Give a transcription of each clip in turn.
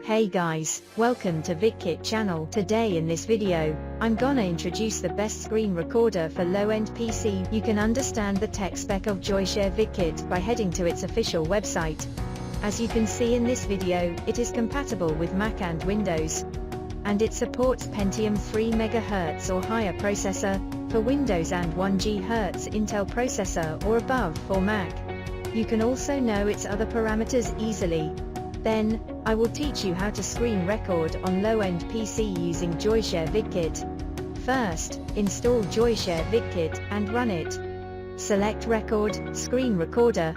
Hey guys, welcome to VidiKit channel. Today in this video, I'm gonna introduce the best screen recorder for low-end PC. You can understand the tech spec of Joyoshare VidiKit by heading to its official website. As you can see in this video, it is compatible with Mac and Windows. And it supports Pentium 3 MHz or higher processor, for Windows and 1 GHz Intel processor or above for Mac. You can also know its other parameters easily. Then, I will teach you how to screen record on low-end PC using Joyoshare VidiKit. First, install Joyoshare VidiKit and run it. Select Record, Screen Recorder.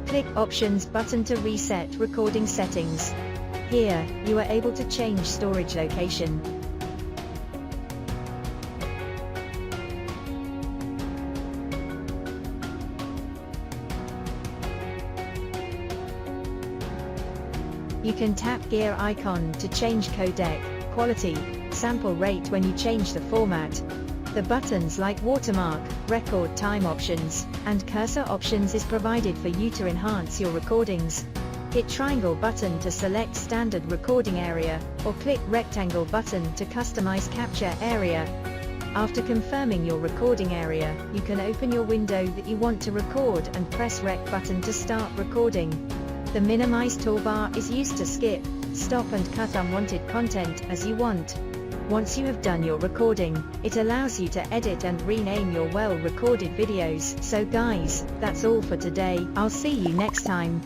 Click Options button to reset recording settings. Here, you are able to change storage location. You can tap gear icon to change codec, quality, sample rate when you change the format. The buttons like watermark, record time options, and cursor options is provided for you to enhance your recordings. Hit triangle button to select standard recording area, or click rectangle button to customize capture area. After confirming your recording area, you can open your window that you want to record and press rec button to start recording. The minimize toolbar is used to skip, stop and cut unwanted content as you want. Once you have done your recording, it allows you to edit and rename your well-recorded videos. So guys, that's all for today. I'll see you next time.